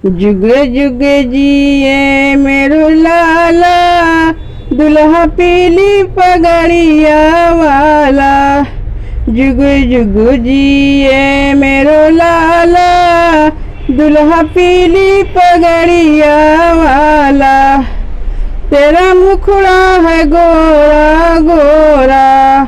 जुग जुग जिए मेरो लाला, दुल्हा पीली पगड़िया वाला। जुग जुग जिए मेरो लाला, दुल्हा पीली पगड़िया वाला। तेरा मुखड़ा है गोरा गोरा,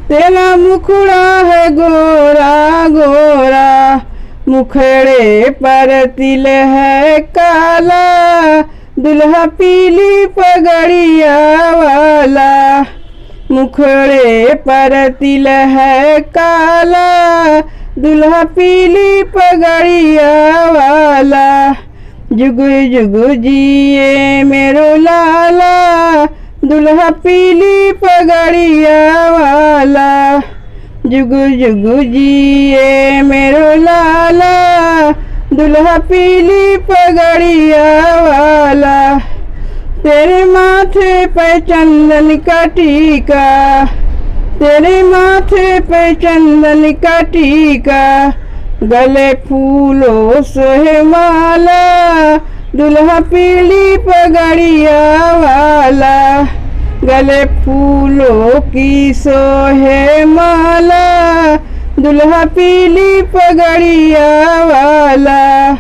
तेरा मुखड़ा है गोरा गोरा। मुखड़े पर तिल है काला, दुल्हा पीली पगड़िया वाला। मुखड़े पर तिल है काला, दुल्हा पीली पगड़िया वाला। जुग जुग जिए मेरो लाला, दुल्हा पीली पगड़िया वाला। जुग जुग जिए मेरो लाला, दुल्हा पीली पगड़िया वाला। तेरे माथे पे चंदन का टीका, तेरे माथे पे चंदन का टीका। गले फूलों से माला, दुल्हा पीली पगड़िया वाला। गले फूलों की सोहे माला, दुल्हा पीली पगड़िया वाला।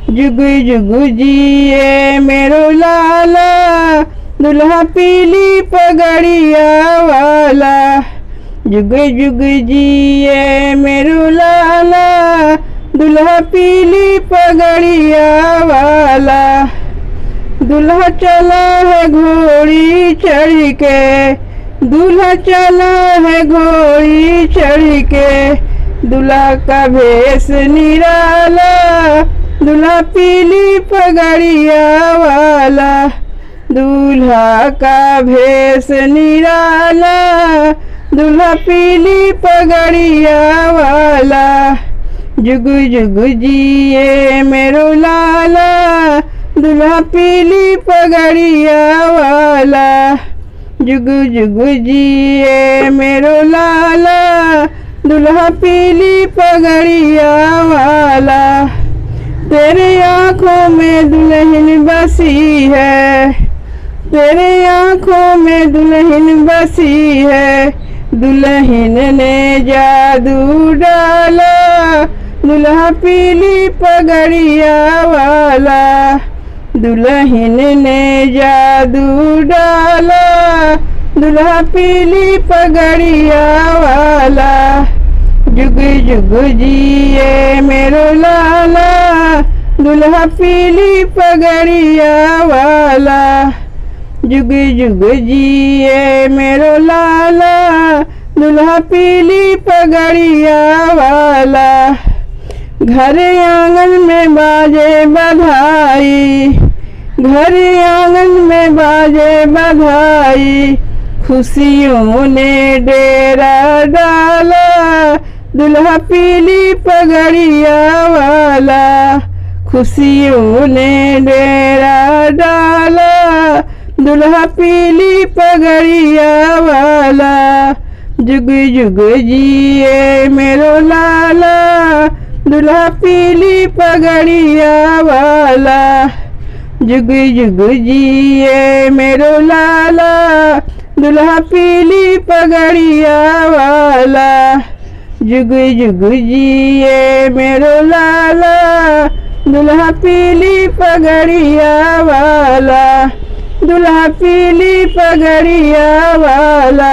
जुग जुग जिए मेरो लाला, दुल्हा पीली पगड़िया वाला। जुग जुग जिए मेरो लाला, दुल्हा पीली पगड़िया वाला। दूल्हा चला है घोड़ी चढ़ के, दूल्हा चला है घोड़ी चढ़ के। दूल्हा का भेष निराला, दूल्हा पीली पगड़िया वाला। दूल्हा का भेष निराला, दूल्हा पीली पगड़िया वाला। जुग जुग जिए मेरो लाला, दुल्हा पीली पगड़िया वाला। जुग जुग जिए मेरो लाला, दुल्हा पीली पगड़िया वाला। तेरे आँखों में दुल्हन बसी है, तेरे आँखों में दुल्हन बसी है। दुल्हन ने जादू डाला, दुल्हा पीली पगड़िया वाला। दुल्हन ने जादू डाला, दुल्हा पीली पगड़िया वाला। जुग जुग जिए मेरो लाला, दुल्हा पीली पगड़िया वाला। जुग जुग जिए मेरो लाला, दुल्हा पीली पगड़िया वाला। घर आंगन में बाजे बधाई, घर आंगन में बाजे बधाई। खुशियों ने डेरा डाला, दुल्हा पीली पगड़िया वाला। खुशियों ने डेरा डाला, दुल्हा पीली पगड़िया वाला। जुग जुग जिए मेरो लाला, दुल्हा पीली पगड़िया वाला। जुग जुग जिए मेरो लाला, दुल्हा पीली पगड़िया वाला। जुग जुग जिए मेरो लाला, दुल्हा पीली पगड़िया वाला। दुल्हा पीली पगड़िया वाला।